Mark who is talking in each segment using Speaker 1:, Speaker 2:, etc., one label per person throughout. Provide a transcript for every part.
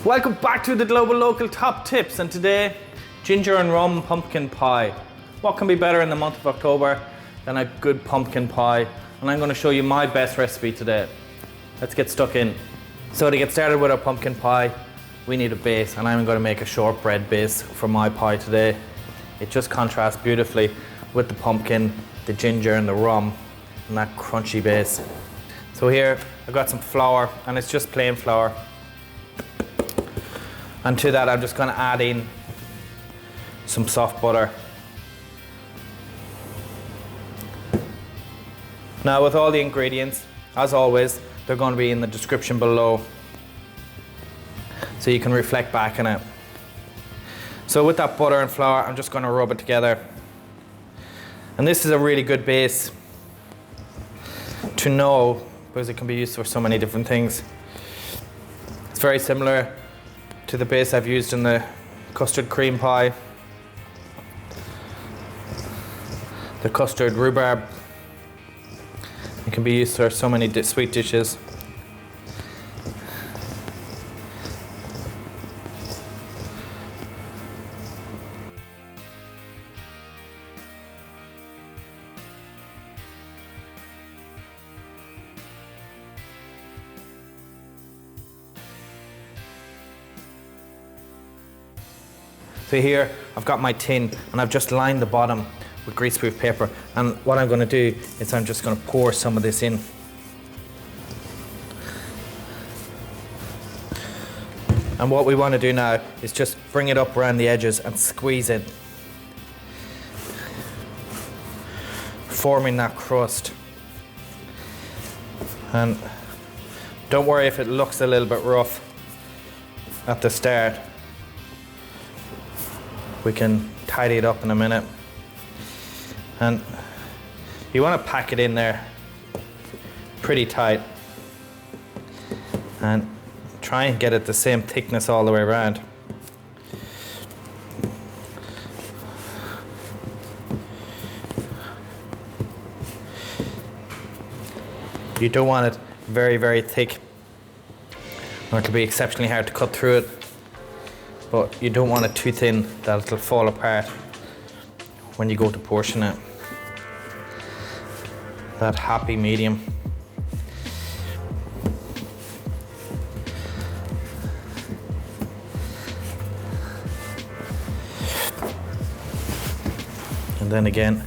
Speaker 1: Welcome back to the Global Local Top Tips, and today, ginger and rum pumpkin pie. What can be better in the month of October than a good pumpkin pie? And I'm going to show you my best recipe today. Let's get stuck in. So to get started with our pumpkin pie, we need a base, and I'm going to make a shortbread base for my pie today. It just contrasts beautifully with the pumpkin, the ginger and the rum, and that crunchy base. So here, I've got some flour, and it's just plain flour. And to that, I'm just going to add in some soft butter. Now, with all the ingredients, as always, they're going to be in the description below, so you can reflect back on it. So with that butter and flour, I'm just going to rub it together. And this is a really good base to know, because it can be used for so many different things. It's very similar to the base I've used in the custard cream pie, the custard rhubarb. It can be used for so many sweet dishes. So here I've got my tin, and I've just lined the bottom with greaseproof paper, and what I'm going to do is I'm just going to pour some of this in. And what we want to do now is just bring it up around the edges and squeeze it, forming that crust. And don't worry if it looks a little bit rough at the start. We can tidy it up in a minute. And you want to pack it in there pretty tight and try and get it the same thickness all the way around. You don't want it very, very thick, or it'll be exceptionally hard to cut through it. But you don't want it too thin that it'll fall apart when you go to portion it. That happy medium. And then again,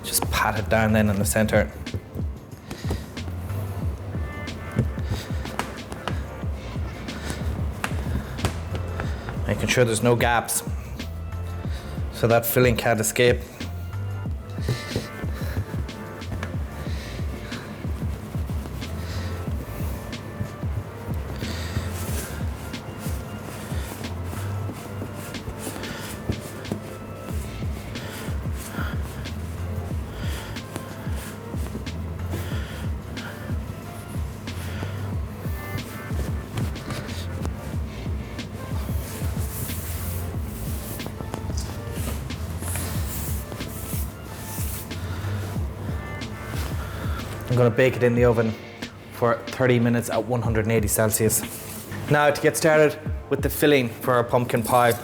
Speaker 1: just pat it down then in the center. Making sure there's no gaps so that filling can't escape. I'm going to bake it in the oven for 30 minutes at 180 Celsius. Now to get started with the filling for our pumpkin pie,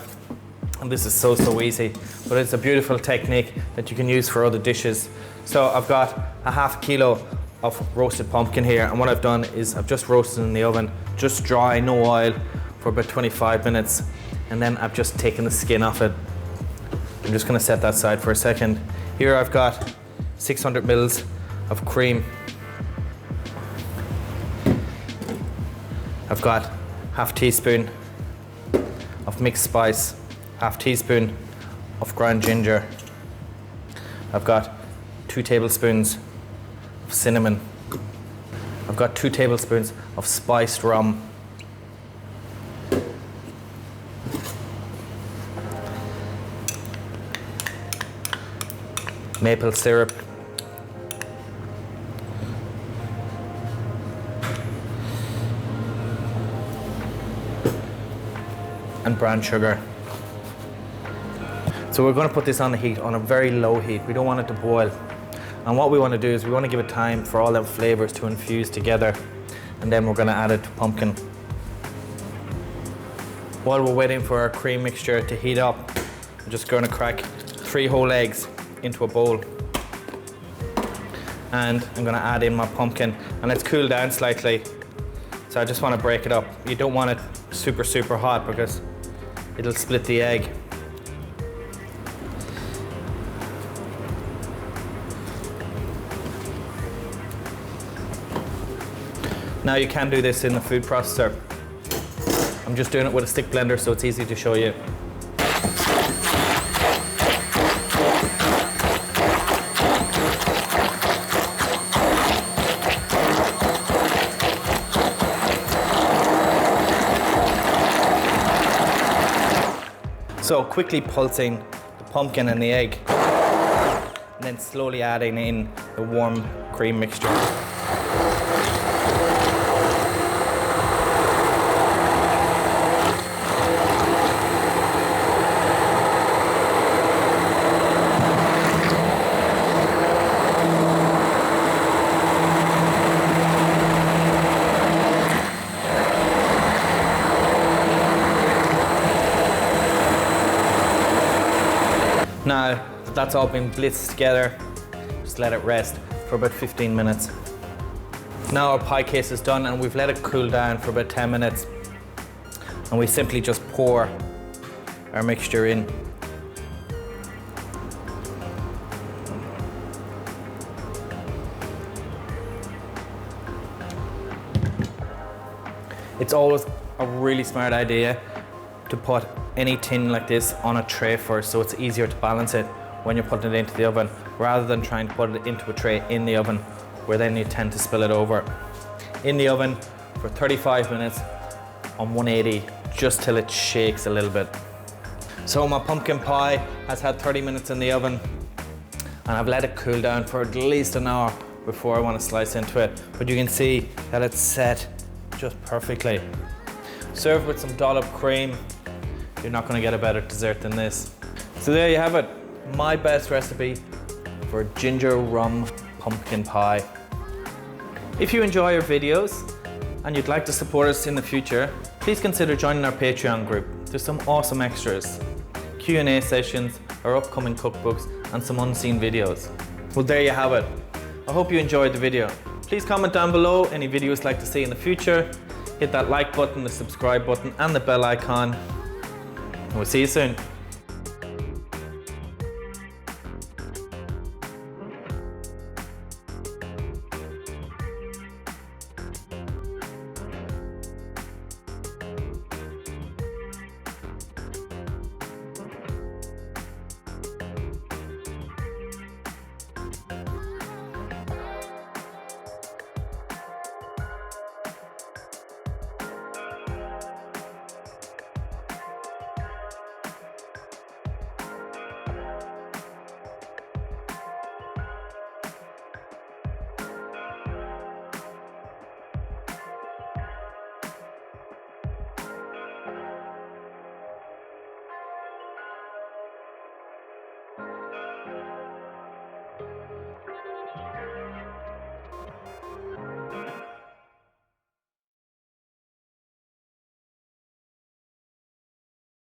Speaker 1: and this is so easy, but it's a beautiful technique that you can use for other dishes. So I've got a half kilo of roasted pumpkin here, and what I've done is I've just roasted in the oven, just dry, no oil, for about 25 minutes, and then I've just taken the skin off it. I'm just going to set that aside for a second. Here I've got 600 mils of cream. I've got half teaspoon of mixed spice, half teaspoon of ground ginger. I've got 2 tablespoons of cinnamon. I've got 2 tablespoons of spiced rum. Maple syrup. And brown sugar. So we're going to put this on the heat, on a very low heat. We don't want it to boil. And what we want to do is we want to give it time for all them flavors to infuse together, and then we're going to add it to pumpkin. While we're waiting for our cream mixture to heat up, I'm just going to crack 3 whole eggs into a bowl. And I'm going to add in my pumpkin, and it's cooled down slightly. So I just want to break it up. You don't want it super, super hot because it'll split the egg. Now you can do this in the food processor. I'm just doing it with a stick blender so it's easy to show you. So quickly pulsing the pumpkin and the egg, and then slowly adding in the warm cream mixture. Now that's all been blitzed together, just let it rest for about 15 minutes. Now our pie case is done and we've let it cool down for about 10 minutes. And we simply just pour our mixture in. It's always a really smart idea to put any tin like this on a tray first, so it's easier to balance it when you're putting it into the oven, rather than trying to put it into a tray in the oven, where then you tend to spill it over. In the oven for 35 minutes on 180, just till it shakes a little bit. So my pumpkin pie has had 30 minutes in the oven, and I've let it cool down for at least an hour before I want to slice into it. But you can see that it's set just perfectly. Served with some dollop cream. You're not going to get a better dessert than this. So there you have it, my best recipe for ginger rum pumpkin pie. If you enjoy our videos and you'd like to support us in the future, please consider joining our Patreon group. There's some awesome extras, Q&A sessions, our upcoming cookbooks, and some unseen videos. Well, there you have it. I hope you enjoyed the video. Please comment down below any videos you'd like to see in the future. Hit that like button, the subscribe button, and the bell icon. We'll see you soon.